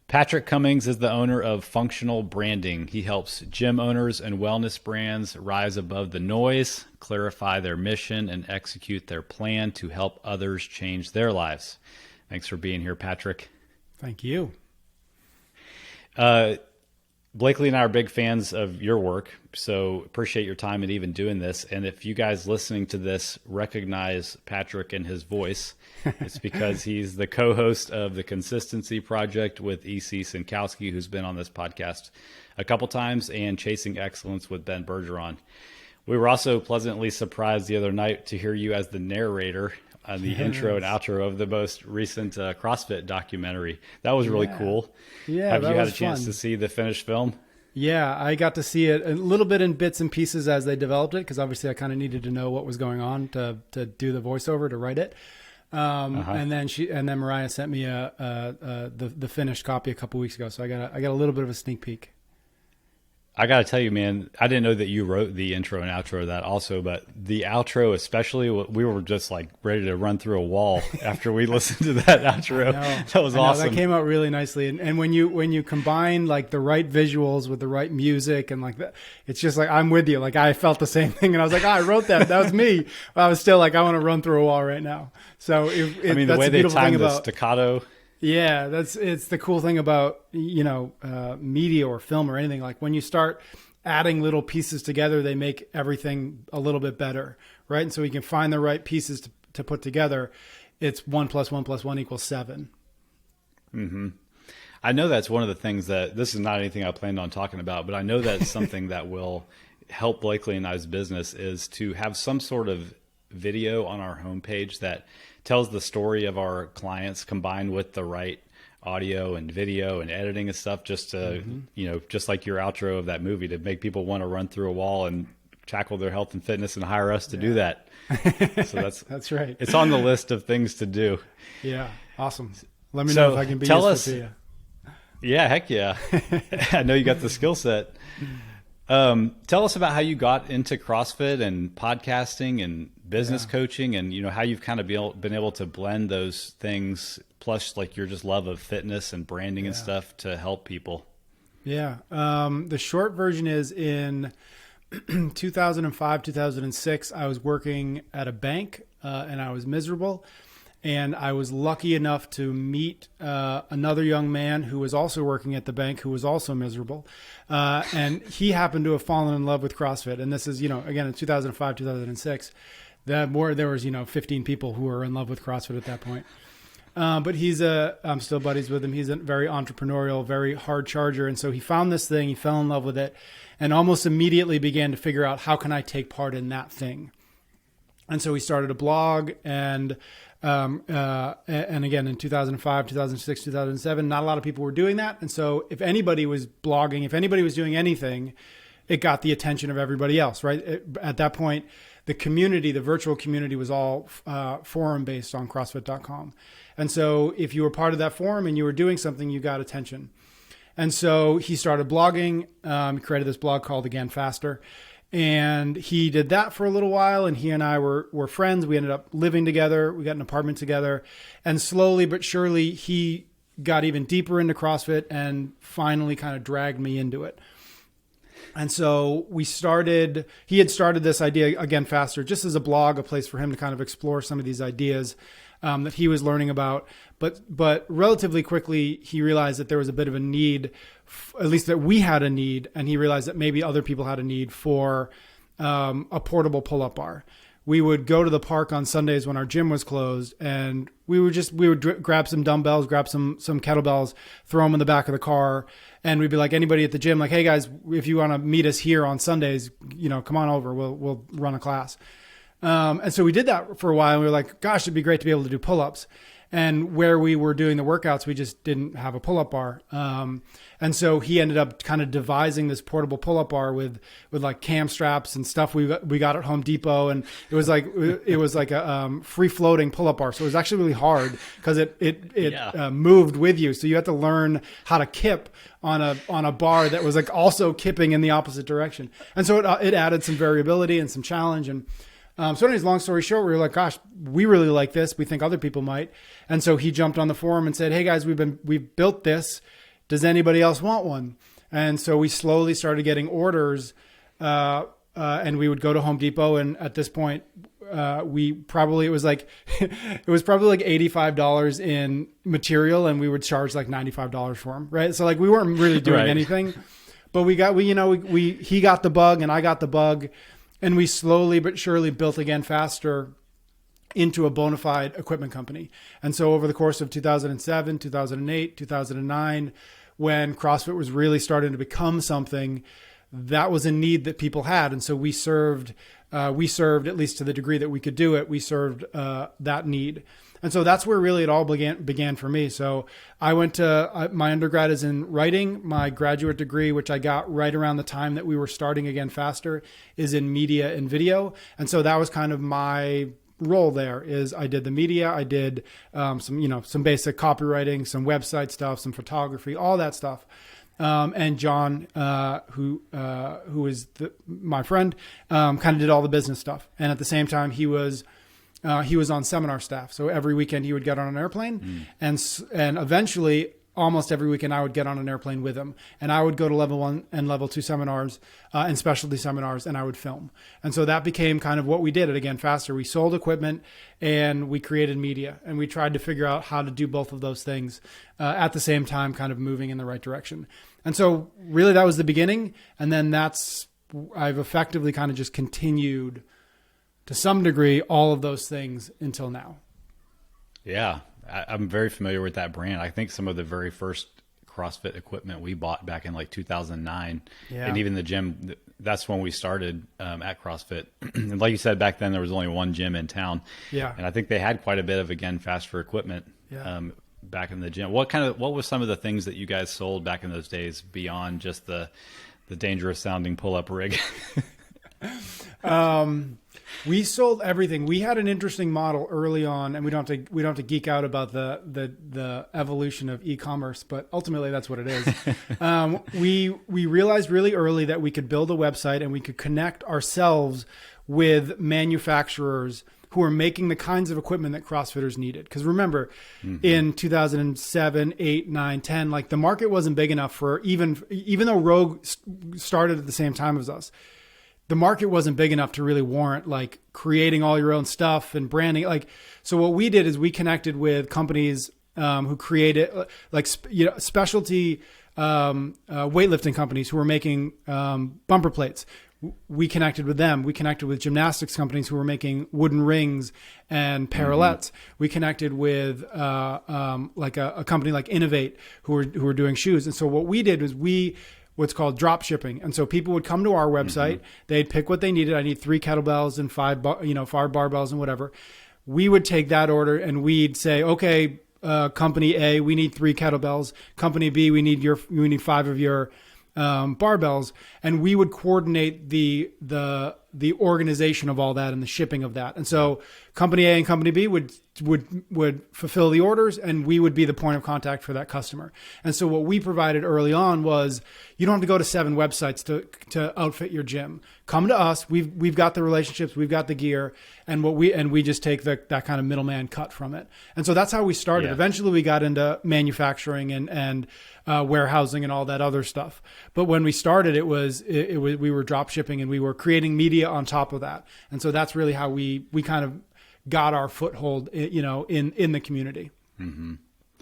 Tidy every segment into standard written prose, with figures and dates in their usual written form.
Patrick Cummings is the owner of Functional Branding. He helps gym owners and wellness brands rise above the noise, clarify their mission, and execute their plan to help others change their lives. Thanks for being here, Patrick. Thank you. Blakely and I are big fans of your work, so appreciate your time and even doing this. And if you guys listening to this recognize Patrick and his voice, it's because he's the co-host of the Consistency Project with E.C. Sinkowski, who's been on this podcast a couple times, and Chasing Excellence with Ben Bergeron. We were also pleasantly surprised the other night to hear you as the narrator on the intro and outro of the most recent CrossFit documentary. That was really cool. Yeah, Have you had a was chance fun to see the finished film? Yeah, I got to see it a little bit in bits and pieces as they developed it, because obviously I kind of needed to know what was going on to do the voiceover, to write it. And then Mariah sent me the finished copy a couple weeks ago, so I got a little bit of a sneak peek. I got to tell you, man, I didn't know that you wrote the intro and outro of that also, but the outro especially, we were just like ready to run through a wall after we listened to that outro. That was awesome. That came out really nicely. And when you combine like the right visuals with the right music and like that, it's just like, I'm with you. Like I felt the same thing and I was like, I wrote that. That was me. But I was still like, I want to run through a wall right now. So the way they timed the staccato. Yeah, it's the cool thing about, media or film or anything. Like when you start adding little pieces together, they make everything a little bit better, right? And so we can find the right pieces to put together. It's 1 + 1 + 1 = 7. Mm-hmm. I know that's one of the things that, this is not anything I planned on talking about, but I know that's something that will help Blakely and I's business is to have some sort of video on our homepage that tells the story of our clients combined with the right audio and video and editing and stuff, just to, just like your outro of that movie, to make people want to run through a wall and tackle their health and fitness and hire us to do that. So that's right. It's on the list of things to do. Yeah. Awesome. Let me know if I can be useful to you. Yeah, heck yeah. I know you got the skill set. Tell us about how you got into CrossFit and podcasting and business coaching, and how you've kind of been able to blend those things, plus like your just love of fitness and branding and stuff to help people. Yeah. The short version is in 2005, 2006, I was working at a bank and I was miserable. And I was lucky enough to meet another young man who was also working at the bank, who was also miserable. And he happened to have fallen in love with CrossFit. And this is, again, in 2005, 2006, there was, 15 people who were in love with CrossFit at that point. But I'm still buddies with him. He's a very entrepreneurial, very hard charger. And so he found this thing, he fell in love with it, and almost immediately began to figure out, how can I take part in that thing? And so he started a blog, and again, in 2005, 2006, 2007, not a lot of people were doing that. And so if anybody was blogging, if anybody was doing anything, it got the attention of everybody else, right? At that point, the community, the virtual community, was all forum based on CrossFit.com. And so if you were part of that forum and you were doing something, you got attention. And so he started blogging, he created this blog called Again Faster. And he did that for a little while, and he and I were friends. We ended up living together. We got an apartment together, and slowly but surely he got even deeper into CrossFit and finally kind of dragged me into it. And so he had started this idea, Again Faster, just as a blog, a place for him to kind of explore some of these ideas that he was learning about. But relatively quickly, he realized that there was a bit of a need, at least that we had a need, and he realized that maybe other people had a need for a portable pull-up bar. We would go to the park on Sundays when our gym was closed, and we would grab some dumbbells, grab some kettlebells, throw them in the back of the car, and we'd be like, anybody at the gym, like, hey guys, if you want to meet us here on Sundays, come on over, we'll run a class. And so we did that for a while, and we were like, gosh, it'd be great to be able to do pull-ups. And where we were doing the workouts, we just didn't have a pull-up bar. And so he ended up kind of devising this portable pull-up bar with like cam straps and stuff we got at Home Depot. And it was like a free-floating pull-up bar. So it was actually really hard because it moved with you. So you had to learn how to kip on a bar that was like also kipping in the opposite direction. And so it added some variability and some challenge. And so anyways, long story short, we were like, gosh, we really like this. We think other people might. And so he jumped on the forum and said, hey guys, we've built this. Does anybody else want one? And so we slowly started getting orders, and we would go to Home Depot. And at this point, it was probably like $85 in material, and we would charge like $95 for them. Right. So like we weren't really doing anything, but he got the bug and I got the bug, and we slowly but surely built again faster into a bona fide equipment company. And so over the course of 2007, 2008, 2009, when CrossFit was really starting to become something, that was a need that people had. And so we served, at least to the degree that we could do it, we served that need. And so that's where really it all began for me. So I went to, my undergrad is in writing. My graduate degree, which I got right around the time that we were starting again faster, is in media and video. And so that was kind of my role there. Is I did the media, I did some basic copywriting, some website stuff, some photography, all that stuff. And John, who is my friend, kind of did all the business stuff. And at the same time, he was on seminar staff. So every weekend he would get on an airplane, and eventually almost every weekend I would get on an airplane with him, and I would go to level 1 and level 2 seminars and specialty seminars, and I would film. And so that became kind of what we did at Again Faster. We sold equipment and we created media, and we tried to figure out how to do both of those things at the same time, kind of moving in the right direction. And so really that was the beginning. And then I've effectively kind of just continued to some degree all of those things until now. Yeah. I'm very familiar with that brand. I think some of the very first CrossFit equipment we bought back in like 2009, and even the gym, that's when we started at CrossFit. And like you said, back then there was only one gym in town. Yeah. And I think they had quite a bit of, again, faster equipment back in the gym. What was some of the things that you guys sold back in those days beyond just the dangerous sounding pull-up rig? We sold everything. We had an interesting model early on, and we don't have to geek out about the evolution of e-commerce, but ultimately that's what it is. We realized really early that we could build a website and we could connect ourselves with manufacturers who are making the kinds of equipment that CrossFitters needed. Because remember, in 2007, 8, 9, 10, like the market wasn't big enough for even though Rogue started at the same time as us. The market wasn't big enough to really warrant like creating all your own stuff and branding. Like, so what we did is we connected with companies who created like specialty weightlifting companies who were making bumper plates. We connected with them. We connected with gymnastics companies who were making wooden rings and parallettes. We connected with like a company like Innovate who were doing shoes. And so what we did was what's called drop shipping. And so people would come to our website, they'd pick what they needed. I need 3 kettlebells and 5 barbells and whatever. We would take that order and we'd say, okay, company A, we need 3 kettlebells. Company B, we need 5 of your barbells. And we would coordinate the organization of all that and the shipping of that. And so company A and company B would fulfill the orders, and we would be the point of contact for that customer. And so what we provided early on was, you don't have to go to 7 websites to outfit your gym. Come to us. We've got the relationships, we've got the gear, and we just take that kind of middleman cut from it. And so that's how we started. Yeah. Eventually we got into manufacturing and warehousing and all that other stuff. But when we started, we were drop shipping and we were creating media on top of that. And so that's really how we kind of got our foothold, in the community. Mm-hmm.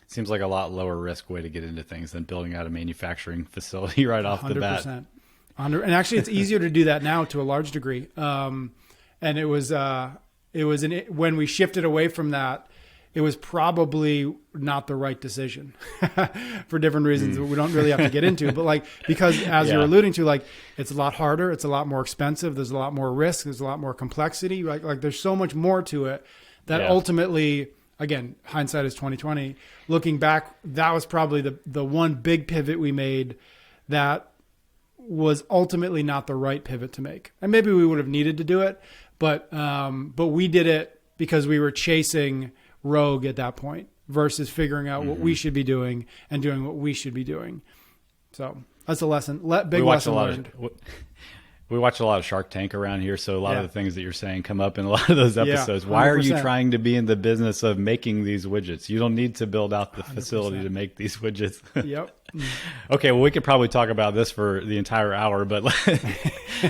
Seems like a lot lower risk way to get into things than building out a manugmanufacturing facility right off 100%. The bat. And actually, it's easier to do that now to a large degree. And it was when we shifted away from that, it was probably not the right decision for different reasons that we don't really have to get into. But because as you're alluding to, it's a lot harder, it's a lot more expensive, there's a lot more risk, there's a lot more complexity. Like there's so much more to it that ultimately, again, hindsight is 20/20. Looking back, that was probably the one big pivot we made that was ultimately not the right pivot to make. And maybe we would have needed to do it, but we did it because we were chasing Rogue at that point versus figuring out what we should be doing and doing what we should be doing. So that's a lesson. Big lesson learned. We watch a lot of Shark Tank around here, so a lot Yeah. of the things that you're saying come up in a lot of those Yeah, episodes. Why are you 100%. trying to be in the business of making these widgets? You don't need to build out the facility 100%. to make these widgets. Yep. Okay, well, we could probably talk about this for the entire hour, but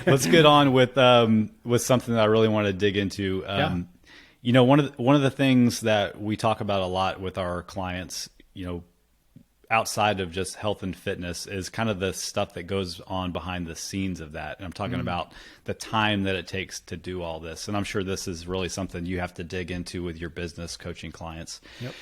let's get on with something that I really want to dig into. Yeah. You know, one of the things that we talk about a lot with our clients, you know, outside of just health and fitness, is kind of the stuff that goes on behind the scenes of that. And I'm talking about the time that it takes to do all this. And I'm sure this is really something you have to dig into with your business coaching clients. Yep.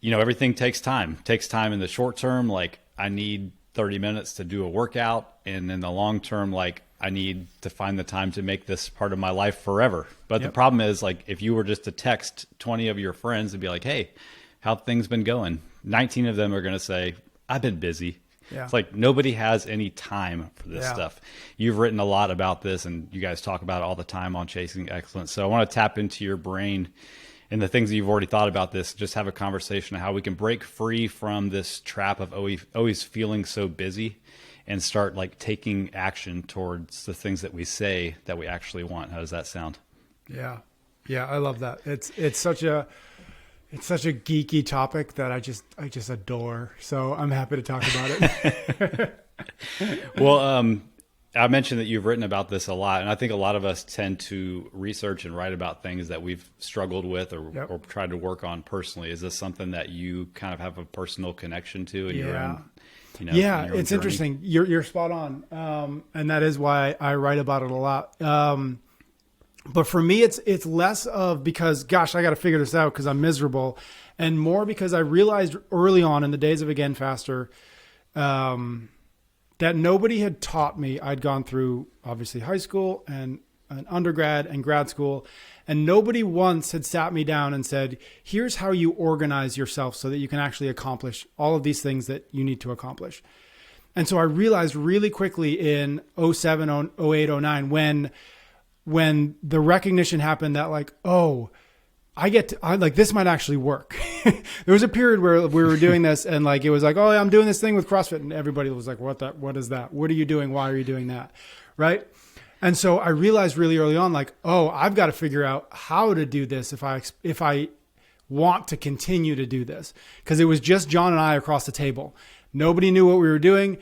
You know, everything takes time. Takes time in the short term, like I need 30 minutes to do a workout. And in the long term, like I need to find the time to make this part of my life forever. But the problem is, like, if you were just to text 20 of your friends and be like, hey, how things been going? 19 of them are going to say, I've been busy. Yeah. It's like nobody has any time for this stuff. You've written a lot about this, and you guys talk about it all the time on Chasing Excellence. So I want to tap into your brain and the things that you've already thought about this, just have a conversation of how we can break free from this trap of always feeling so busy and start like taking action towards the things that we say that we actually want. How does that sound? Yeah. Yeah. I love that. It's such a geeky topic that I just adore. So I'm happy to talk about it. Well, I mentioned that you've written about this a lot, and I think a lot of us tend to research and write about things that we've struggled with or tried to work on personally. Is this something that you kind of have a personal connection to in your own, you know, in your own it's journey? interesting. You're spot on. And that is why I write about it a lot. But for me, it's less of because, gosh, I got to figure this out because I'm miserable, and more because I realized early on in the days of Again Faster, that nobody had taught me. I'd gone through obviously high school and an undergrad and grad school, and nobody once had sat me down and said, here's how you organize yourself so that you can actually accomplish all of these things that you need to accomplish. And so I realized really quickly in 07, 08, 09, when the recognition happened that like, oh, I like, this might actually work. There was a period where we were doing this and like, it was like, oh, I'm doing this thing with CrossFit. And everybody was like, what is that? What are you doing? Why are you doing that? Right. And so I realized really early on, like, oh, I've got to figure out how to do this if I want to continue to do this. Because it was just John and I across the table. Nobody knew what we were doing.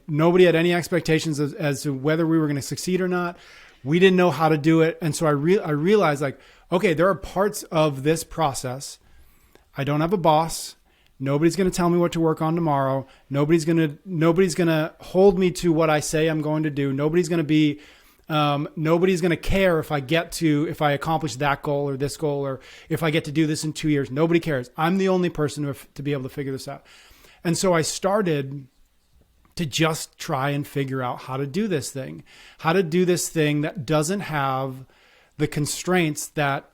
Nobody had any expectations as to whether we were going to succeed or not. We didn't know how to do it. And so I realized like, okay, there are parts of this process. I don't have a boss. Nobody's going to tell me what to work on tomorrow. Nobody's going to hold me to what I say I'm going to do. Nobody's going to care if I accomplish that goal or this goal, or if I get to do this in 2 years. Nobody cares. I'm the only person to be able to figure this out. And so I started to just try and figure out how to do this thing that doesn't have the constraints that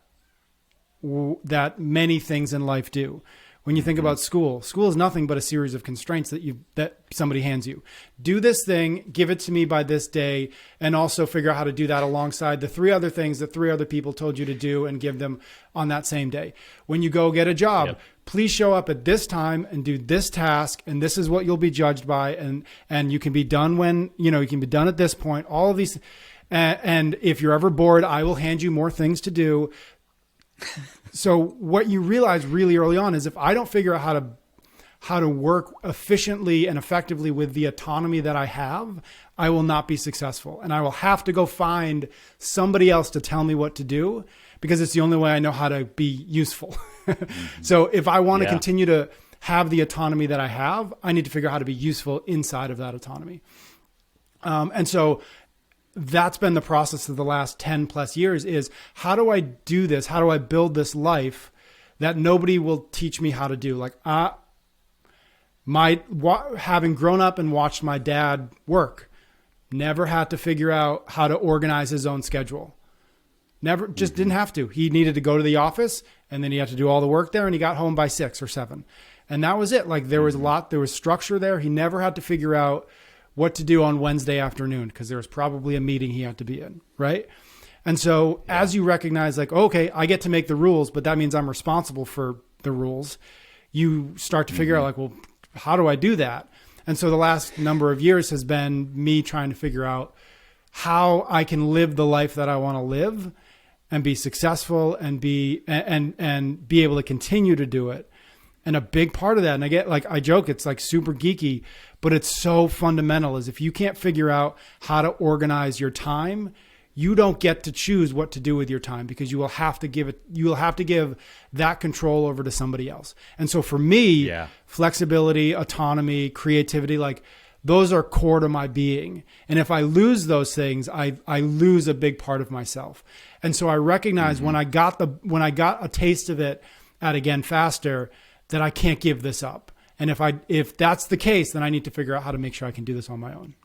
many things in life do. When you think about school is nothing but a series of constraints that somebody hands you. Do this thing, give it to me by this day, and also figure out how to do that alongside the three other things that three other people told you to do and give them on that same day. When you go get a job, please show up at this time and do this task, and this is what you'll be judged by, and you can be done you can be done at this point. All of these, and if you're ever bored, I will hand you more things to do. So what you realize really early on is if I don't figure out how to work efficiently and effectively with the autonomy that I have, I will not be successful. And I will have to go find somebody else to tell me what to do, because it's the only way I know how to be useful. So if I want to continue to have the autonomy that I have, I need to figure out how to be useful inside of that autonomy. And so that's been the process of the last 10 plus years is how do I do this? How do I build this life that nobody will teach me how to do? Like having grown up and watched my dad work, never had to figure out how to organize his own schedule. Never, just didn't have to. He needed to go to the office and then he had to do all the work there, and he got home by 6 or 7. And that was it. Like there was structure there. He never had to figure out what to do on Wednesday afternoon because there was probably a meeting he had to be in, right? And so as you recognize like, okay, I get to make the rules, but that means I'm responsible for the rules. You start to figure out like, well, how do I do that? And so the last number of years has been me trying to figure out how I can live the life that I want to live and be successful and be able to continue to do it. And a big part of that, and I joke, it's like super geeky, but it's so fundamental, is if you can't figure out how to organize your time, you don't get to choose what to do with your time, because you will have to give that control over to somebody else. And so for me, flexibility, autonomy, creativity, like those are core to my being. And if I lose those things, I lose a big part of myself. And so I recognize when I got a taste of it at Again Faster, that I can't give this up. And if that's the case, then I need to figure out how to make sure I can do this on my own.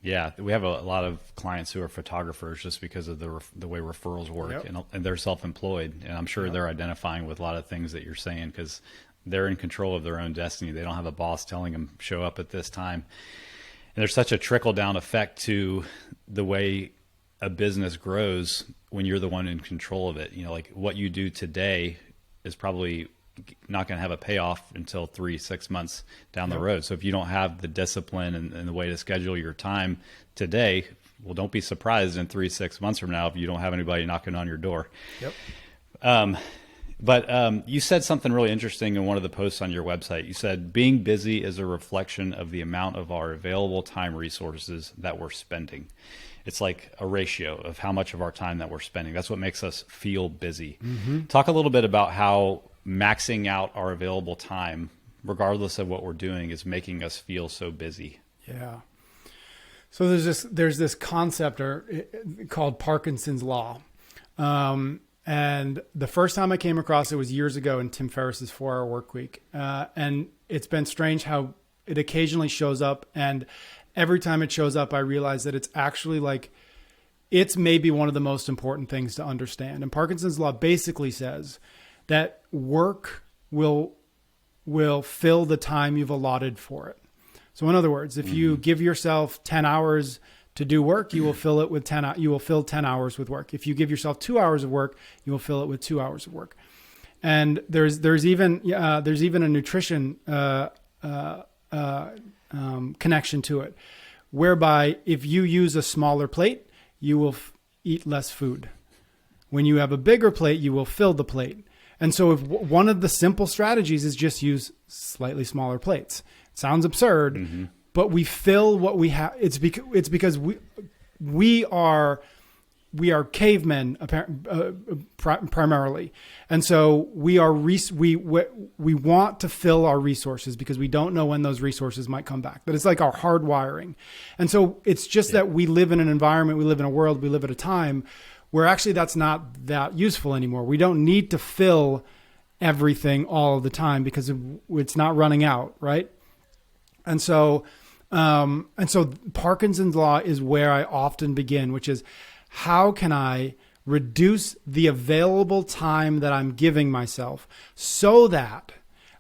Yeah, we have a lot of clients who are photographers just because of the way referrals work, and they're self-employed. And I'm sure they're identifying with a lot of things that you're saying, because they're in control of their own destiny. They don't have a boss telling them show up at this time. And there's such a trickle-down effect to the way a business grows when you're the one in control of it. You know, like what you do today is probably not going to have a payoff until 3-6 months down the road. So if you don't have the discipline and the way to schedule your time today, well, don't be surprised in 3-6 months from now if you don't have anybody knocking on your door. But you said something really interesting in one of the posts on your website. You said being busy is a reflection of the amount of our available time resources that we're spending. It's like a ratio of how much of our time that we're spending. That's what makes us feel busy. Talk a little bit about how maxing out our available time, regardless of what we're doing, is making us feel so busy. Yeah. So there's this concept called Parkinson's law. And the first time I came across it was years ago in Tim Ferriss's 4-Hour Workweek. And it's been strange how it occasionally shows up. And every time it shows up, I realize that it's actually it's maybe one of the most important things to understand. And Parkinson's law basically says that work will fill the time you've allotted for it. So in other words, if you give yourself 10 hours to do work, you will fill it with 10. You will fill 10 hours with work. If you give yourself 2 hours of work, you will fill it with 2 hours of work. And there's even a nutrition connection to it, whereby if you use a smaller plate, you will eat less food. When you have a bigger plate, you will fill the plate. And so if one of the simple strategies is just use slightly smaller plates. It sounds absurd, but we fill what we have. It's because we are cavemen primarily. And so we want to fill our resources because we don't know when those resources might come back. But it's like our hardwiring. And so it's just that we live in an environment, we live in a world, we live at a time where actually that's not that useful anymore. We don't need to fill everything all of the time because it's not running out, right? And so Parkinson's law is where I often begin, which is how can I reduce the available time that I'm giving myself so that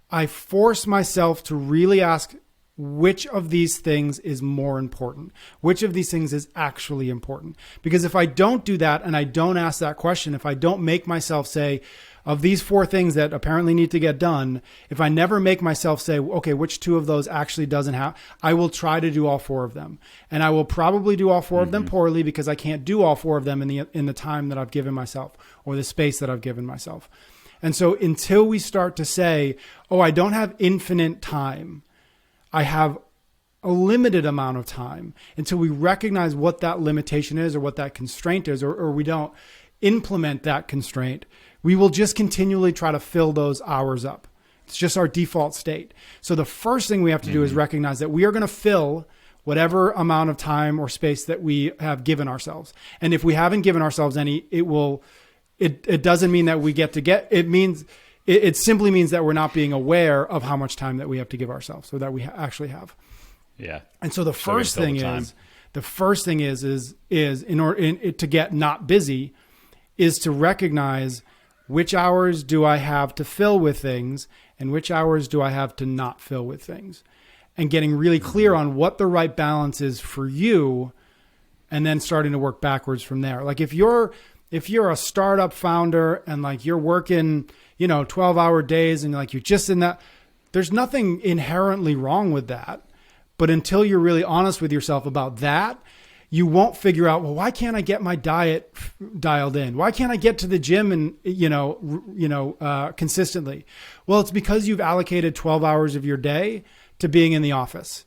I force myself to really ask which of these things is more important? Which of these things is actually important? Because if I don't do that and I don't ask that question, if I don't make myself say, of these 4 things that apparently need to get done, if I never make myself say, okay, which 2 of those actually doesn't have, I will try to do all 4 of them. And I will probably do all 4 of them poorly because I can't do all 4 of them in the time that I've given myself or the space that I've given myself. And so until we start to say, oh, I don't have infinite time, I have a limited amount of time, until we recognize what that limitation is or what that constraint is, or we don't implement that constraint, we will just continually try to fill those hours up. It's just our default state. So the first thing we have to do is recognize that we are going to fill whatever amount of time or space that we have given ourselves. And if we haven't given ourselves any, it doesn't mean that we it simply means that we're not being aware of how much time that we have to give ourselves, or that we actually have. Yeah. And so the first thing is in order to get not busy, is to recognize which hours do I have to fill with things and which hours do I have to not fill with things, and getting really clear on what the right balance is for you, and then starting to work backwards from there. Like if you're a startup founder and like you're working, 12-hour days and like you're just in that, there's nothing inherently wrong with that. But until you're really honest with yourself about that, you won't figure out, well, why can't I get my diet dialed in? Why can't I get to the gym and, consistently? Well, it's because you've allocated 12 hours of your day to being in the office.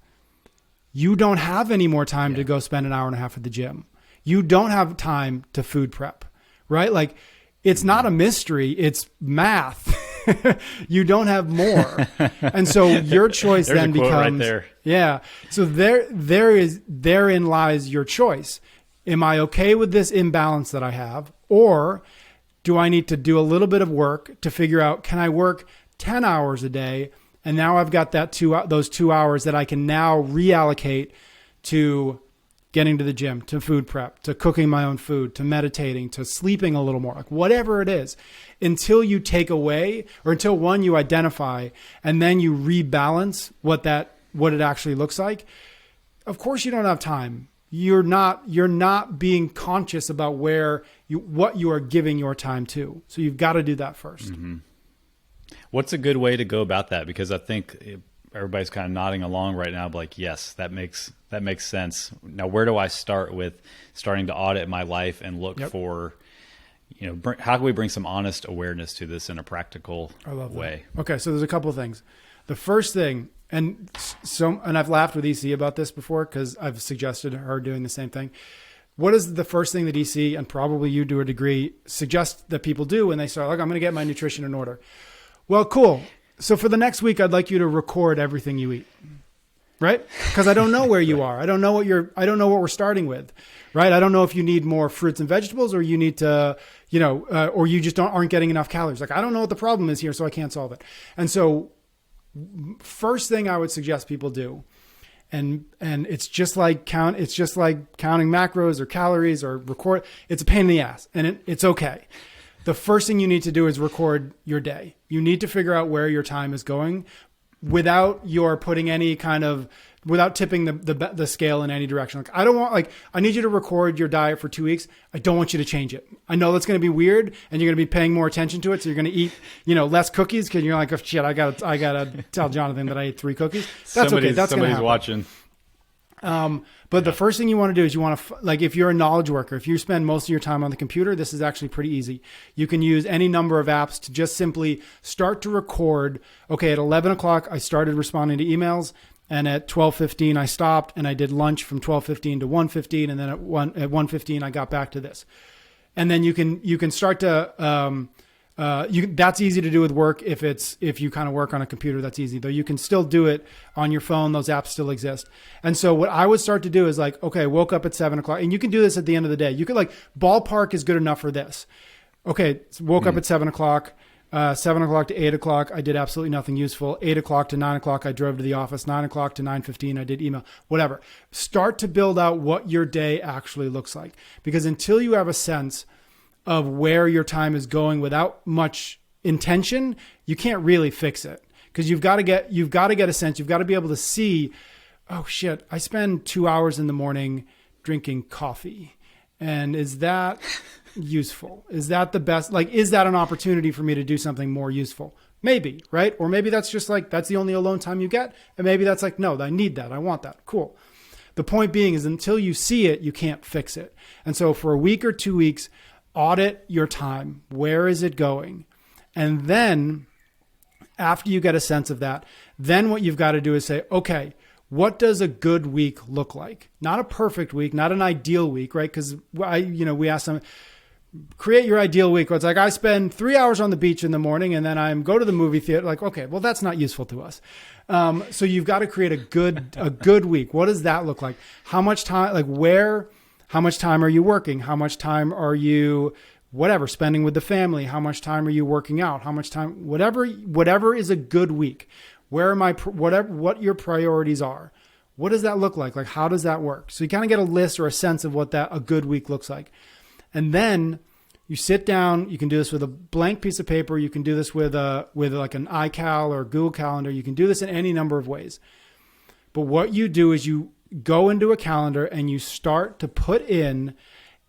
You don't have any more time to go spend an hour and a half at the gym. You don't have time to food prep, right? Like, it's not a mystery. It's math. You don't have more. And so your choice then becomes, right there. Yeah. So therein lies your choice. Am I okay with this imbalance that I have? Or do I need to do a little bit of work to figure out, can I work 10 hours a day? And now I've got those 2 hours that I can now reallocate to getting to the gym, to food prep, to cooking my own food, to meditating, to sleeping a little more, like whatever it is, until you take away, or until one, you identify, and then you rebalance what it actually looks like. Of course you don't have time. You're not being conscious about what you are giving your time to. So you've got to do that first. Mm-hmm. What's a good way to go about that? Because I think everybody's kind of nodding along right now, like, yes, that makes sense. Now, where do I start with starting to audit my life and look for, how can we bring some honest awareness to this in a practical way? Okay. So there's a couple of things. The first thing, and I've laughed with EC about this before, because I've suggested her doing the same thing. What is the first thing that EC, and probably you to a degree, suggest that people do when they start, like, I'm going to get my nutrition in order? Well, cool. So for the next week, I'd like you to record everything you eat, right? Because I don't know where you are. I don't know what we're starting with, right? I don't know if you need more fruits and vegetables, or you need to, or you just aren't getting enough calories. Like, I don't know what the problem is here, so I can't solve it. And so first thing I would suggest people do, and it's just like counting macros or calories or record. It's a pain in the ass, and it's okay. The first thing you need to do is record your day. You need to figure out where your time is going without tipping the scale in any direction. Like, I need you to record your diet for 2 weeks. I don't want you to change it. I know that's going to be weird, and you're going to be paying more attention to it. So you're going to eat, less cookies, because you're like, oh shit, I gotta tell Jonathan that I ate 3 cookies. That's okay. That's somebody's watching. But the first thing you want to do is you want to, like, if you're a knowledge worker, if you spend most of your time on the computer, this is actually pretty easy. You can use any number of apps to just simply start to record. Okay, at 11 o'clock, I started responding to emails, and at 12:15, I stopped, and I did lunch from 12:15 to 1:15, and then at 1:15, I got back to this. And then you can start to, that's easy to do with work. If you kind of work on a computer, that's easy, though you can still do it on your phone. Those apps still exist. And so what I would start to do is, like, okay, woke up at 7 o'clock, and you can do this at the end of the day. You could, like, ballpark is good enough for this. Okay. So woke up at 7 o'clock, 7 o'clock to 8 o'clock. I did absolutely nothing useful. 8 o'clock to 9 o'clock. I drove to the office. 9 o'clock to 9:15. I did email, whatever. Start to build out what your day actually looks like, because until you have a sense of where your time is going without much intention, you can't really fix it, because you've got to get a sense. You've got to be able to see, oh shit, I spend 2 hours in the morning drinking coffee. And is that useful? Is that the best? Like, is that an opportunity for me to do something more useful? Maybe, right? Or maybe that's just like, that's the only alone time you get. And maybe that's like, no, I need that. I want that. Cool. The point being is, until you see it, you can't fix it. And so for a week or 2 weeks, audit your time. Where is it going? And then after you get a sense of that, then what you've got to do is say, okay, what does a good week look like? Not a perfect week, not an ideal week, right? Because we asked them, create your ideal week. It's like, I spend 3 hours on the beach in the morning, and then I go to the movie theater. Like, okay, well, that's not useful to us. So you've got to create a good week. What does that look like? How much time, how much time are you working? How much time are you, spending with the family? How much time are you working out? How much time, whatever is a good week. What your priorities are. What does that look like? Like, how does that work? So you kind of get a list or a sense of what a good week looks like. And then you sit down. You can do this with a blank piece of paper. You can do this with like an iCal or Google Calendar. You can do this in any number of ways. But what you do is you go into a calendar and you start to put in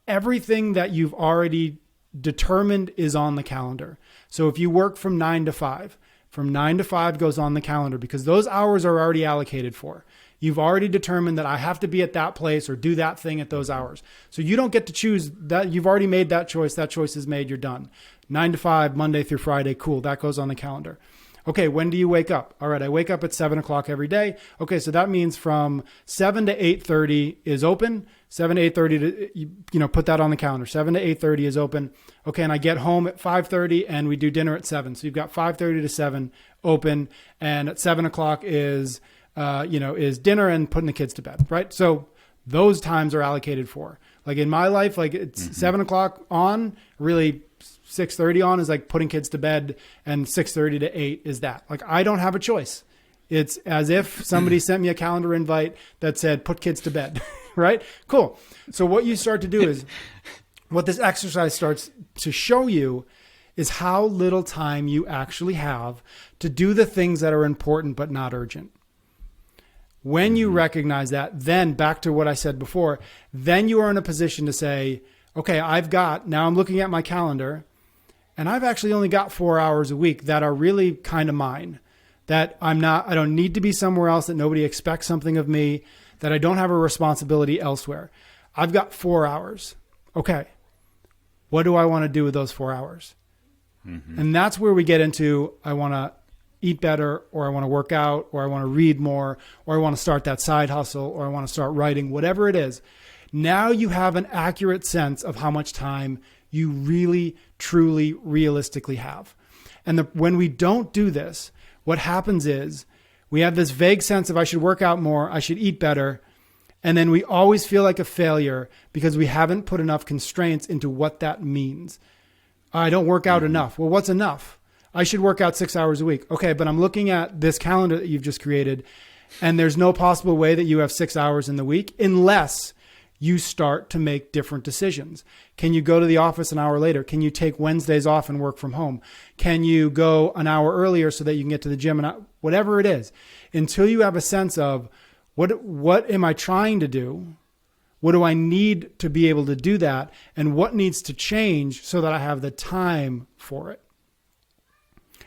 everything that you've already determined is on the calendar. So if you work from 9 to 5, from 9 to 5 goes on the calendar because those hours are already allocated for. You've already determined that I have to be at that place or do that thing at those hours. So you don't get to choose that. You've already made that choice. That choice is made. You're done. 9 to 5, Monday through Friday. Cool. That goes on the calendar. Okay, when do you wake up? All right, I wake up at 7 o'clock every day. Okay, so that means from 7 to 8:30 is open. 7 to 8:30, put that on the calendar. 7 to 8:30 is open. Okay, and I get home at 5:30 and we do dinner at 7. So you've got 5:30 to 7 open, and at 7 o'clock is dinner and putting the kids to bed, right? So those times are allocated for. Like in my life, like it's 7 o'clock on, really 6:30 on is like putting kids to bed, and 6:30 to 8 is that. Like I don't have a choice. It's as if somebody sent me a calendar invite that said, put kids to bed, right? Cool. So what you start to do is, what this exercise starts to show you is how little time you actually have to do the things that are important but not urgent. When you recognize that, then back to what I said before, then you are in a position to say, okay, now I'm looking at my calendar and I've actually only got 4 hours a week that are really kind of mine, that I don't need to be somewhere else, that nobody expects something of me, that I don't have a responsibility elsewhere. I've got 4 hours. Okay. What do I want to do with those 4 hours? And that's where we get into, I want to eat better, or I want to work out, or I want to read more, or I want to start that side hustle, or I want to start writing, whatever it is. Now you have an accurate sense of how much time you really, truly, realistically have. And when we don't do this, what happens is we have this vague sense of I should work out more, I should eat better. And then we always feel like a failure because we haven't put enough constraints into what that means. I don't work out enough. Well, what's enough? I should work out 6 hours a week. Okay, but I'm looking at this calendar that you've just created, and there's no possible way that you have 6 hours in the week unless you start to make different decisions. Can you go to the office an hour later? Can you take Wednesdays off and work from home? Can you go an hour earlier so that you can get to the gym? And whatever it is, until you have a sense of what am I trying to do? What do I need to be able to do that? And what needs to change so that I have the time for it?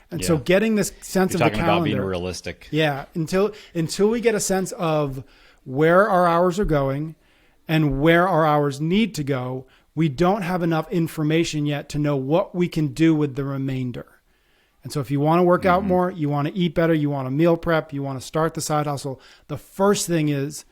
And so getting this sense of the calendar. You're talking about being realistic. Yeah. Until we get a sense of where our hours are going and where our hours need to go, we don't have enough information yet to know what we can do with the remainder. And so if you want to work out more, you want to eat better, you want to meal prep, you want to start the side hustle, the first thing is,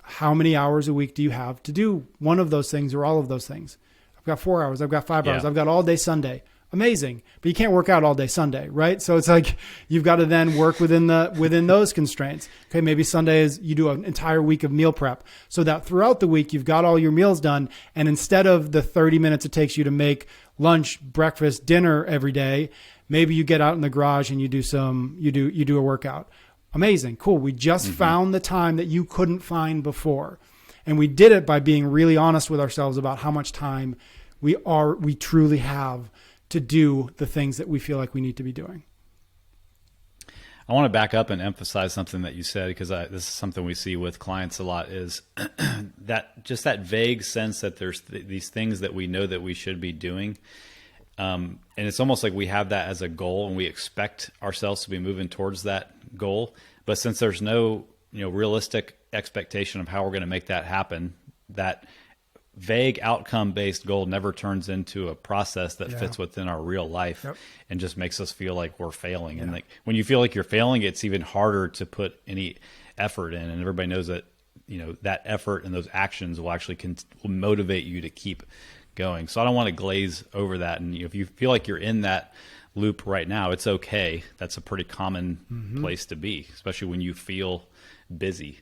how many hours a week do you have to do one of those things or all of those things? I've got 4 hours. I've got 5 hours. I've got all day Sunday. Amazing. But you can't work out all day Sunday, right? So it's like you've got to then work within those constraints. Okay, maybe Sunday is you do an entire week of meal prep so that throughout the week you've got all your meals done, and instead of the 30 minutes it takes you to make lunch, breakfast, dinner every day, maybe you get out in the garage and you do a workout. Amazing. Cool. We just found the time that you couldn't find before. And we did it by being really honest with ourselves about how much time we truly have to do the things that we feel like we need to be doing. I want to back up and emphasize something that you said, because this is something we see with clients a lot, is that vague sense that there's these things that we know that we should be doing. And it's almost like we have that as a goal and we expect ourselves to be moving towards that goal. But since there's no, realistic expectation of how we're going to make that happen, that vague outcome-based goal never turns into a process that fits within our real life and just makes us feel like we're failing. And like when you feel like you're failing, it's even harder to put any effort in. And everybody knows that, that effort and those actions will actually will motivate you to keep going. So I don't want to glaze over that. And if you feel like you're in that loop right now, it's okay. That's a pretty common place to be, especially when you feel busy.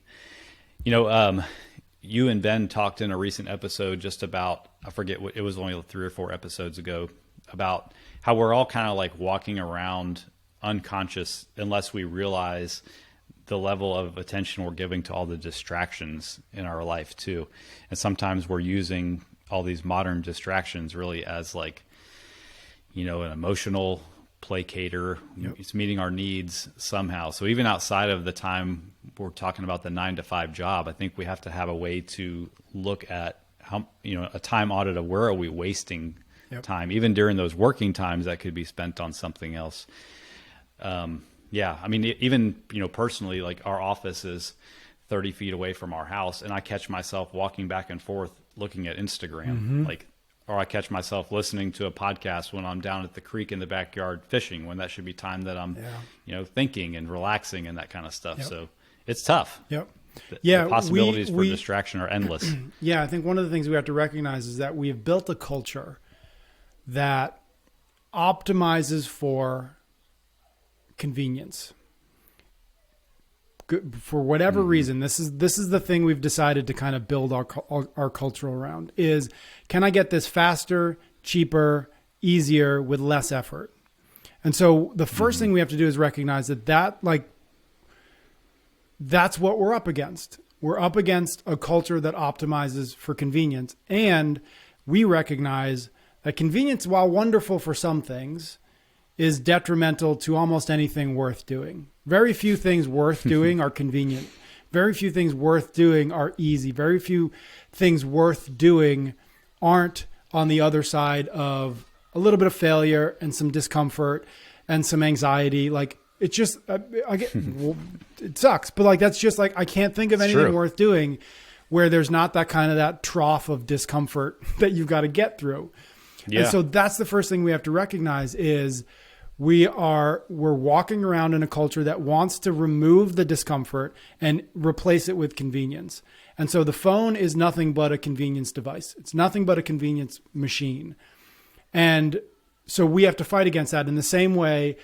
You and Ben talked in a recent episode just about, I forget what, it was only 3 or 4 episodes ago, about how we're all kind of like walking around unconscious unless we realize the level of attention we're giving to all the distractions in our life too. And sometimes we're using all these modern distractions really as like, an emotional placator. It's meeting our needs somehow. So even outside of the time we're talking about the 9-to-5 job, I think we have to have a way to look at how, a time audit of where are we wasting time, even during those working times that could be spent on something else. Yeah. I mean, even, personally, like our office is 30 feet away from our house, and I catch myself walking back and forth looking at Instagram, or I catch myself listening to a podcast when I'm down at the creek in the backyard fishing, when that should be time that I'm, thinking and relaxing and that kind of stuff. So it's tough. Yep. The possibilities for distraction are endless. Yeah. I think one of the things we have to recognize is that we have built a culture that optimizes for convenience. For whatever reason, this is the thing we've decided to kind of build our culture around is, can I get this faster, cheaper, easier with less effort? And so the first thing we have to do is recognize that's what we're up against. We're up against a culture that optimizes for convenience. And we recognize that convenience, while wonderful for some things, is detrimental to almost anything worth doing. Very few things worth doing are convenient. Very few things worth doing are easy. Very few things worth doing aren't on the other side of a little bit of failure and some discomfort and some anxiety. Like, it's just, it sucks, but like, that's just like, I can't think of anything worth doing where there's not that trough of discomfort that you've got to get through. Yeah. And so that's the first thing we have to recognize is we're walking around in a culture that wants to remove the discomfort and replace it with convenience. And so the phone is nothing but a convenience device. It's nothing but a convenience machine. And so we have to fight against that in the same way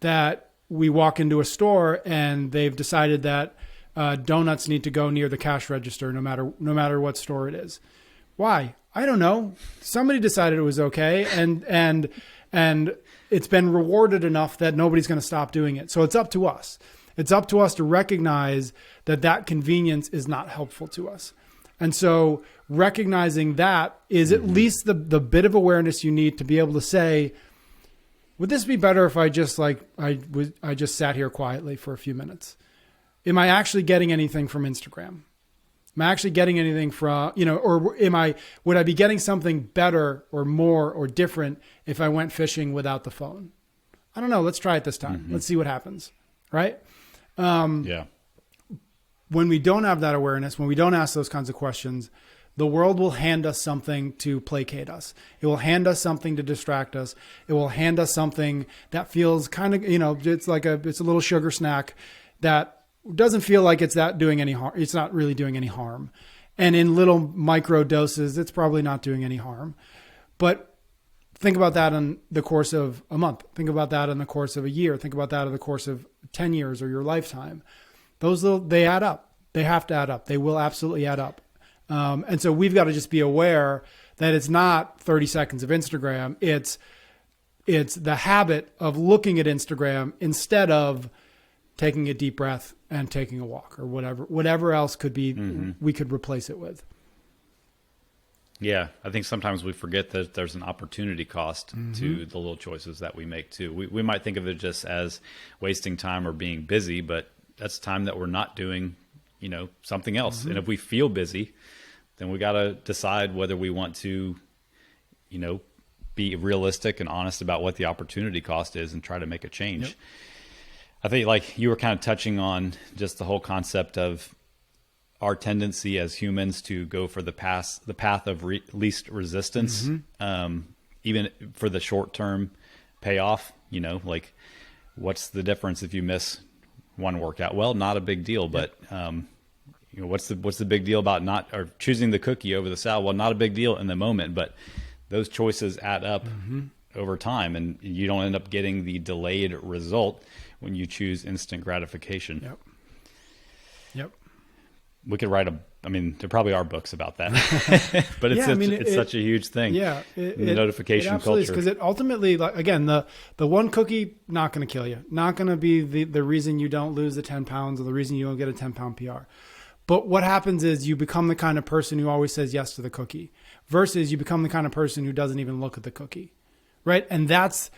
that we walk into a store and they've decided that donuts need to go near the cash register no matter what store it is. Why? I don't know. Somebody decided it was okay, and it's been rewarded enough that nobody's going to stop doing it. So it's up to us. It's up to us to recognize that convenience is not helpful to us. And so recognizing that is at least the bit of awareness you need to be able to say, would this be better if I just I just sat here quietly for a few minutes? Am I actually getting anything from Instagram? Am I actually getting anything from, or would I be getting something better or more or different if I went fishing without the phone? I don't know. Let's try it this time. Let's see what happens. Right? Yeah. When we don't have that awareness, when we don't ask those kinds of questions, the world will hand us something to placate us. It will hand us something to distract us. It will hand us something that feels kind of, it's a little sugar snack that doesn't feel like it's doing any harm. It's not really doing any harm. And in little micro doses, it's probably not doing any harm. But think about that in the course of a month. Think about that in the course of a year. Think about that in the course of 10 years or your lifetime. They add up. They have to add up. They will absolutely add up. And so we've got to just be aware that it's not 30 seconds of Instagram. It's the habit of looking at Instagram instead of taking a deep breath and taking a walk or whatever else could be, we could replace it with. Yeah. I think sometimes we forget that there's an opportunity cost to the little choices that we make too. We might think of it just as wasting time or being busy, but that's time that we're not doing, something else. And if we feel busy, then we got to decide whether we want to, be realistic and honest about what the opportunity cost is and try to make a change. Yep. I think like you were kind of touching on just the whole concept of our tendency as humans to go for the path of least resistance, even for the short-term payoff, like what's the difference if you miss one workout? Well, not a big deal, but, what's the big deal about choosing the cookie over the salad? Well, not a big deal in the moment, but those choices add up over time, and you don't end up getting the delayed result when you choose instant gratification. Yep. We could write there probably are books about that, but it's such a huge thing. Yeah. The notification culture. Because it ultimately, again, the one cookie, not going to kill you, not going to be the reason you don't lose the 10 pounds or the reason you don't get a 10-pound PR. But what happens is you become the kind of person who always says yes to the cookie versus you become the kind of person who doesn't even look at the cookie. Right. And that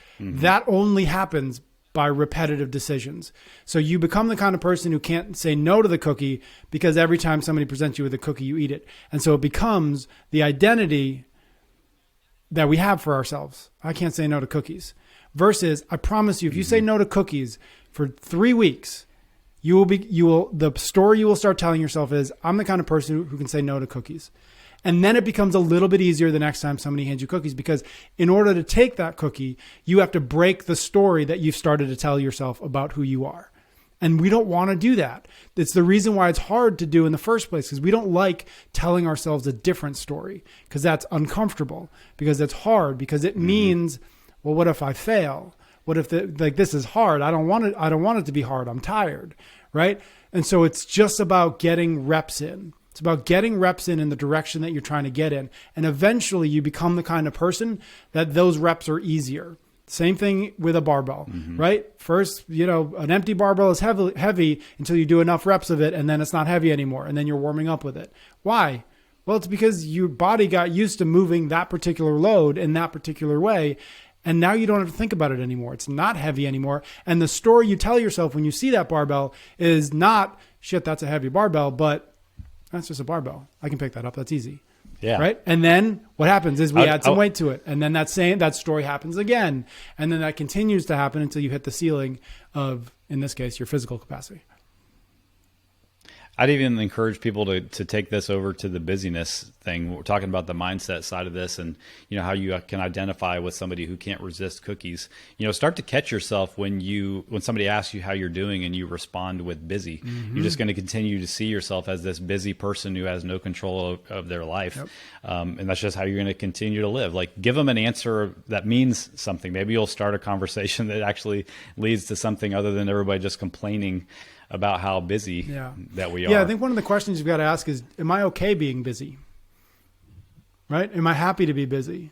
only happens by repetitive decisions. So you become the kind of person who can't say no to the cookie because every time somebody presents you with a cookie, you eat it. And so it becomes the identity that we have for ourselves. I can't say no to cookies. Versus, I promise you, if you say no to cookies for 3 weeks, the story you will start telling yourself is, I'm the kind of person who can say no to cookies. And then it becomes a little bit easier the next time somebody hands you cookies, because in order to take that cookie, you have to break the story that you've started to tell yourself about who you are. And we don't want to do that. It's the reason why it's hard to do in the first place, because we don't like telling ourselves a different story, because that's uncomfortable, because it's hard, because it means, well, what if I fail? What if this is hard? I don't want it to be hard. I'm tired, right? And so it's just about getting reps in. It's about getting reps in the direction that you're trying to get in. And eventually you become the kind of person that those reps are easier. Same thing with a barbell, right? First, an empty barbell is heavy until you do enough reps of it, and then it's not heavy anymore, and then you're warming up with it. Why? Well, it's because your body got used to moving that particular load in that particular way, and now you don't have to think about it anymore. It's not heavy anymore. And the story you tell yourself when you see that barbell is not, shit, that's a heavy barbell, but that's just a barbell. I can pick that up. That's easy. Yeah. Right. And then what happens is we add some weight to it. And then that story happens again. And then that continues to happen until you hit the ceiling of, in this case, your physical capacity. I'd even encourage people to take this over to the busyness thing. We're talking about the mindset side of this, and how you can identify with somebody who can't resist cookies. Start to catch yourself when somebody asks you how you're doing and you respond with busy. You're just going to continue to see yourself as this busy person who has no control of their life. Yep. And that's just how you're going to continue to live. Like, give them an answer that means something. Maybe you'll start a conversation that actually leads to something other than everybody just complaining about how busy that we are. Yeah, I think one of the questions you've got to ask is, am I okay being busy? Right? Am I happy to be busy?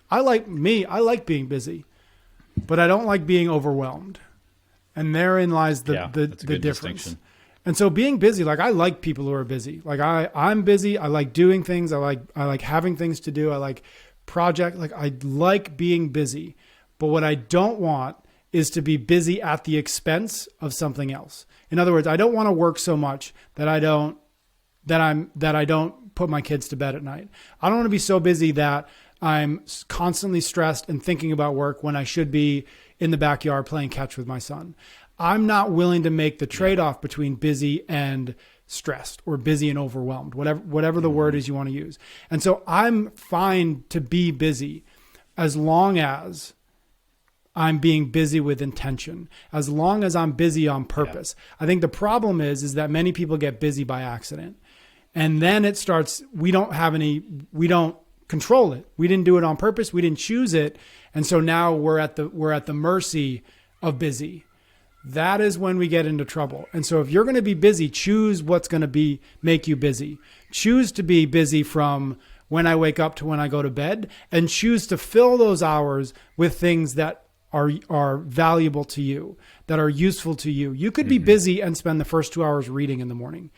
I like being busy, but I don't like being overwhelmed. And therein lies the difference. And so being busy, like, I like people who are busy. Like, I'm busy. I like doing things. I like having things to do. I like project. Like, I like being busy. But what I don't want is to be busy at the expense of something else. In other words, I don't want to work so much that I don't put my kids to bed at night. I don't want to be so busy that I'm constantly stressed and thinking about work when I should be in the backyard playing catch with my son. I'm not willing to make the trade-off between busy and stressed, or busy and overwhelmed, whatever the word is you want to use. And so I'm fine to be busy as long as I'm being busy with intention, as long as I'm busy on purpose. Yeah. I think the problem is that many people get busy by accident. And then it starts, we don't control it. We didn't do it on purpose. We didn't choose it. And so now we're at the mercy of busy. That is when we get into trouble. And so if you're going to be busy, choose what's going to make you busy. Choose to be busy from when I wake up to when I go to bed, and choose to fill those hours with things that are valuable to you, that are useful to you. You could be busy and spend the first 2 hours reading in the morning.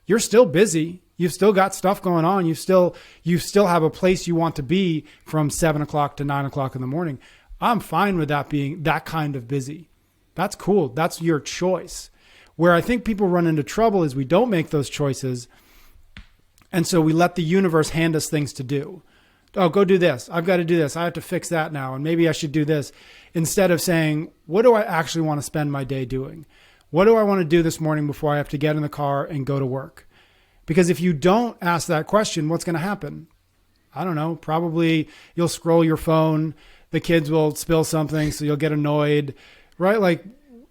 You're still busy. You've still got stuff going on. You still have a place you want to be from 7 o'clock to 9 o'clock in the morning. I'm fine with that being that kind of busy. That's cool. That's your choice. Where I think people run into trouble is we don't make those choices. And so we let the universe hand us things to do. Oh, go do this. I've got to do this. I have to fix that now. And maybe I should do this. Instead of saying, what do I actually want to spend my day doing? What do I want to do this morning before I have to get in the car and go to work? Because if you don't ask that question, what's going to happen? I don't know. Probably you'll scroll your phone. The kids will spill something, so you'll get annoyed, right?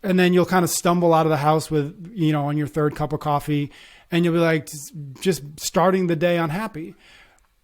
And then you'll kind of stumble out of the house with, on your third cup of coffee, and you'll be like, just starting the day unhappy.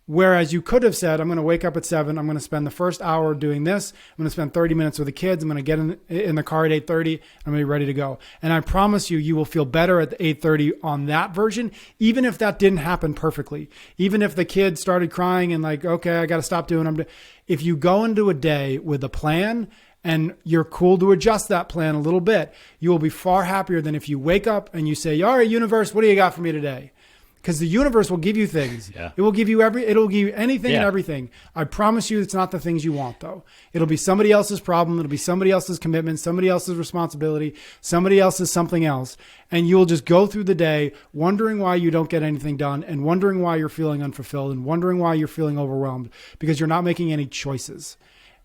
Whereas you could have said, I'm going to wake up at 7. I'm going to spend the first hour doing this. I'm going to spend 30 minutes with the kids. I'm going to get in the car at 8:30. I'm going to be ready to go. And I promise you will feel better at the 8:30 on that version, even if that didn't happen perfectly. Even if the kids started crying and like, okay, I got to stop doing them. If you go into a day with a plan and you're cool to adjust that plan a little bit, you will be far happier than if you wake up and you say, all right, universe, what do you got for me today? Because the universe will give you things. Yeah. It will give you it'll give you anything and Yeah. everything. I promise you it's not the things you want though. It'll be somebody else's problem. It'll be somebody else's commitment, somebody else's responsibility, somebody else's something else. And you'll just go through the day wondering why you don't get anything done and wondering why you're feeling unfulfilled and wondering why you're feeling overwhelmed because you're not making any choices.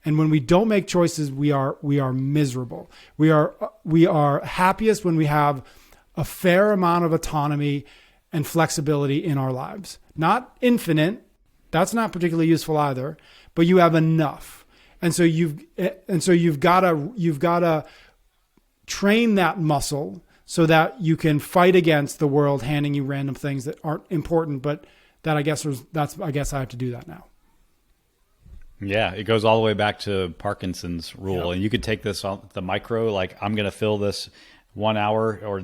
And when we don't make choices, we are miserable. We are happiest when we have a fair amount of autonomy and flexibility in our lives. Not infinite. That's not particularly useful either, but you have enough. And so you've got to train that muscle so that you can fight against the world handing you random things that aren't important, but that I guess I have to do that now. Yeah, it goes all the way back to Parkinson's rule. Yep. And you could take this on the micro, like I'm going to fill this 1 hour or,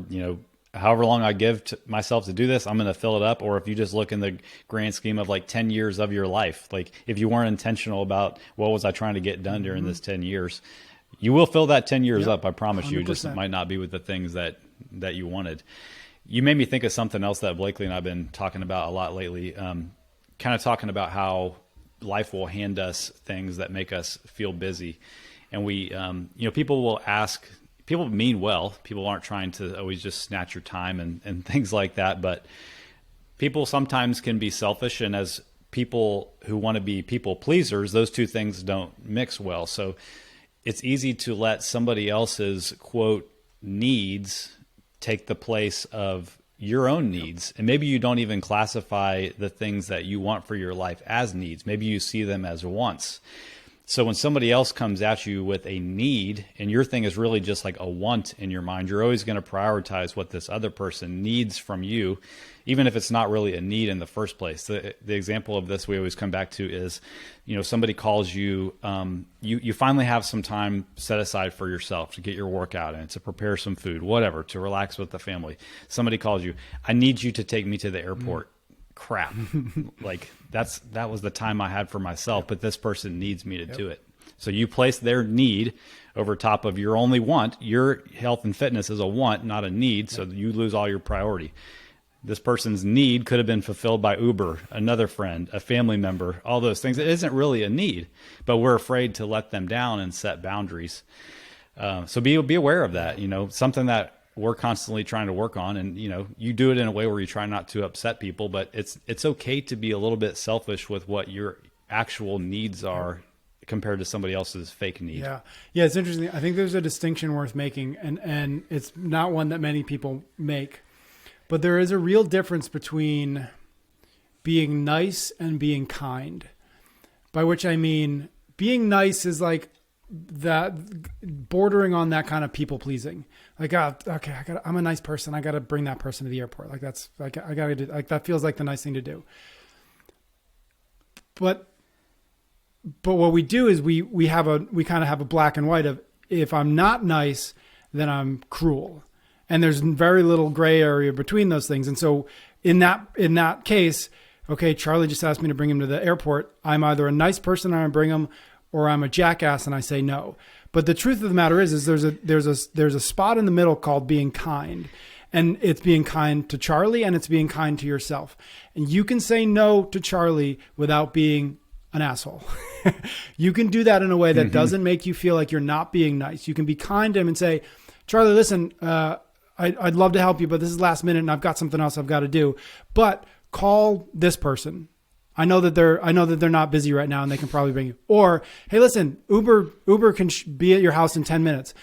however long I give to myself to do this, I'm going to fill it up. Or if you just look in the grand scheme of like 10 years of your life, like if you weren't intentional about what was I trying to get done during this 10 years, you will fill that 10 years up. I promise 100%. You. Just it might not be with the things that you wanted. You made me think of something else that Blakely and I've been talking about a lot lately, kind of talking about how life will hand us things that make us feel busy. And we, people will ask, people mean well, people aren't trying to always just snatch your time and things like that. But people sometimes can be selfish. And as people who want to be people pleasers, those two things don't mix well. So it's easy to let somebody else's quote needs take the place of your own needs. And maybe you don't even classify the things that you want for your life as needs. Maybe you see them as wants. So when somebody else comes at you with a need and your thing is really just like a want in your mind, you're always going to prioritize what this other person needs from you, even if it's not really a need in the first place. The example of this we always come back to is, somebody calls you, you finally have some time set aside for yourself to get your workout in, to prepare some food, whatever, to relax with the family. Somebody calls you, I need you to take me to the airport. Crap. Like that was the time I had for myself, but this person needs me to do it. So you place their need over top of your only want. Your health and fitness is a want, not a need. So you lose all your priority. This person's need could have been fulfilled by Uber, another friend, a family member, all those things. It isn't really a need, but we're afraid to let them down and set boundaries. So be aware of that, something that we're constantly trying to work on. And, you do it in a way where you try not to upset people, but it's okay to be a little bit selfish with what your actual needs are compared to somebody else's fake need. Yeah. Yeah. It's interesting. I think there's a distinction worth making and it's not one that many people make, but there is a real difference between being nice and being kind, by which I mean being nice is like that bordering on that kind of people pleasing. Like, okay, I'm a nice person. I got to bring that person to the airport. Like that's like, I got to do, like, that feels like the nice thing to do. But what we do is we kind of have a black and white of, if I'm not nice, then I'm cruel. And there's very little gray area between those things. And so in that case, okay, Charlie just asked me to bring him to the airport. I'm either a nice person and I bring him, or I'm a jackass and I say no. But the truth of the matter is there's a spot in the middle called being kind. And it's being kind to Charlie and it's being kind to yourself. And you can say no to Charlie without being an asshole. You can do that in a way that doesn't make you feel like you're not being nice. You can be kind to him and say, Charlie, listen, I'd love to help you, but this is last minute and I've got something else I've got to do. But call this person. I know that they're not busy right now and they can probably bring you. Or, hey, listen, Uber can be at your house in 10 minutes.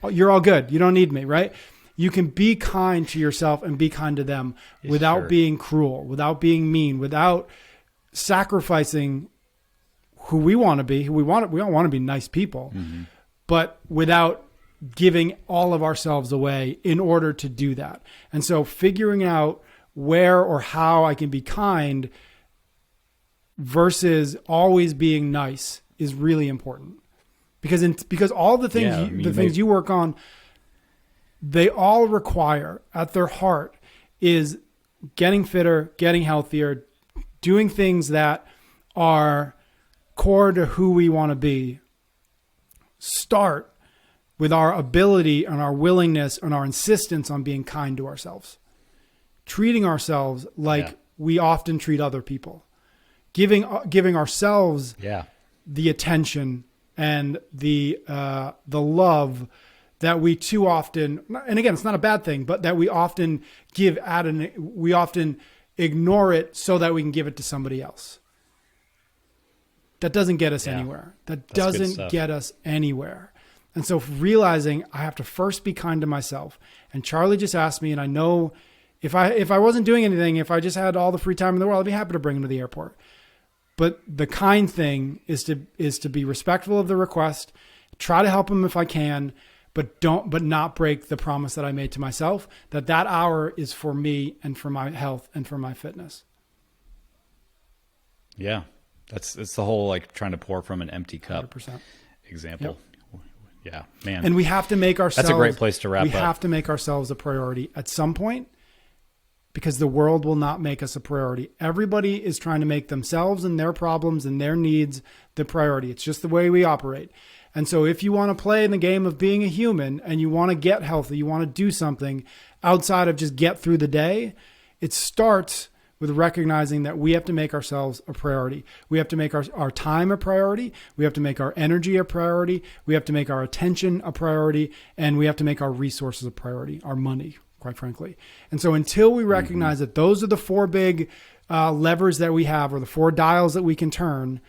You're all good. You don't need me, right? You can be kind to yourself and be kind to them without being cruel, without being mean, without sacrificing who we want to be. We all want to be nice people, but without giving all of ourselves away in order to do that. And so figuring out where or how I can be kind versus always being nice is really important, because all the things things you work on, they all require at their heart is getting fitter, getting healthier, doing things that are core to who we want to be. Start with our ability and our willingness and our insistence on being kind to ourselves. treating ourselves like Yeah. we often treat other people, giving ourselves Yeah. the attention and the love that we too often, and again, it's not a bad thing, but that we often give we often ignore it so that we can give it to somebody else. That doesn't get us anywhere. That doesn't get us anywhere. And so realizing I have to first be kind to myself. And Charlie just asked me, and I know if I wasn't doing anything, if I just had all the free time in the world, I'd be happy to bring him to the airport. But the kind thing is to be respectful of the request, try to help him if I can, but not break the promise that I made to myself, that hour is for me and for my health and for my fitness. Yeah. It's the whole like trying to pour from an empty cup 100%. example. Yep. Yeah, man. And we have to make ourselves, that's a great place to wrap up. We have to make ourselves a priority at some point, because the world will not make us a priority. Everybody is trying to make themselves and their problems and their needs the priority. It's just the way we operate. And so if you want to play in the game of being a human and you want to get healthy, you want to do something outside of just get through the day, it starts with recognizing that we have to make ourselves a priority. We have to make our time a priority. We have to make our energy a priority. We have to make our attention a priority. And we have to make our resources a priority, our money, quite frankly. And so until we recognize that those are the four big levers that we have, or the four dials that we can turn,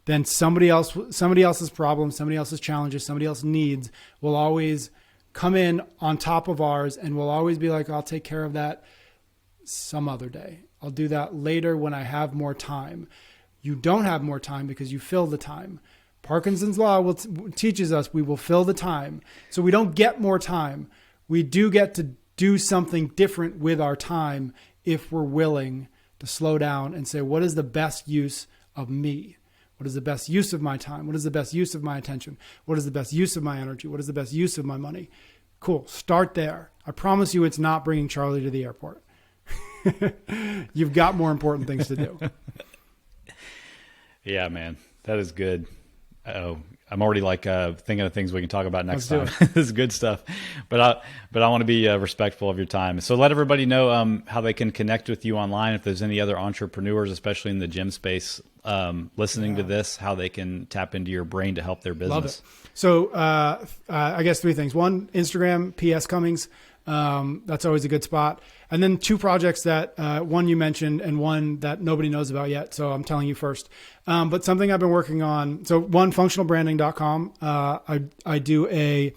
then somebody else's problems, somebody else's challenges, somebody else's needs will always come in on top of ours, and we'll always be like, I'll take care of that some other day. I'll do that later when I have more time. You don't have more time because you fill the time. Parkinson's law teaches us we will fill the time. So we don't get more time. We do get to do something different with our time if we're willing to slow down and say, what is the best use of me? What is the best use of my time? What is the best use of my attention? What is the best use of my energy? What is the best use of my money? Cool. Start there. I promise you it's not bringing Charlie to the airport. You've got more important things to do. Yeah, man, that is good. Oh, I'm already like thinking of things we can talk about next time. This is good stuff. But I want to be respectful of your time. So let everybody know how they can connect with you online. If there's any other entrepreneurs, especially in the gym space, listening to this, how they can tap into your brain to help their business. Love it. So I guess three things. One, Instagram, PS Cummings. That's always a good spot. And then two projects that one you mentioned and one that nobody knows about yet. So I'm telling you first. But something I've been working on. So one, functionalbranding.com. I do a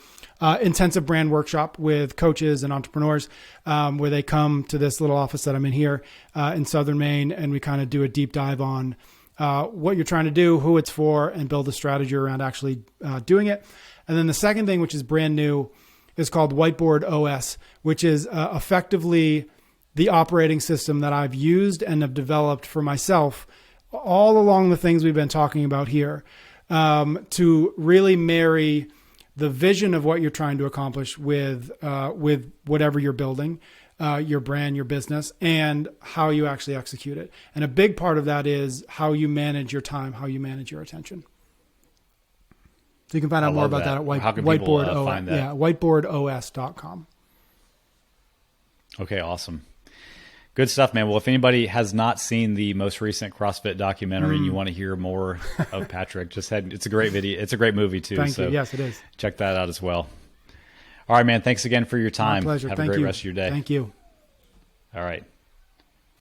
intensive brand workshop with coaches and entrepreneurs where they come to this little office that I'm in here in Southern Maine, and we kind of do a deep dive on what you're trying to do, who it's for, and build a strategy around actually doing it. And then the second thing, which is brand new, is called Whiteboard Os, which is effectively the operating system that I've used and have developed for myself all along the things we've been talking about here, to really marry the vision of what you're trying to accomplish with whatever you're building, your brand, your business, and how you actually execute it. And a big part of that is how you manage your time, how you manage your attention. So you can find out more about that at Whiteboard Os. Find that? Yeah, whiteboardos.com. Okay, awesome. Good stuff, man. Well, if anybody has not seen the most recent CrossFit documentary and you want to hear more of Patrick, it's a great video. It's a great movie too. Thank you. Yes, it is. Check that out as well. All right, man. Thanks again for your time. My pleasure. Have a great rest of your day. Thank you. All right.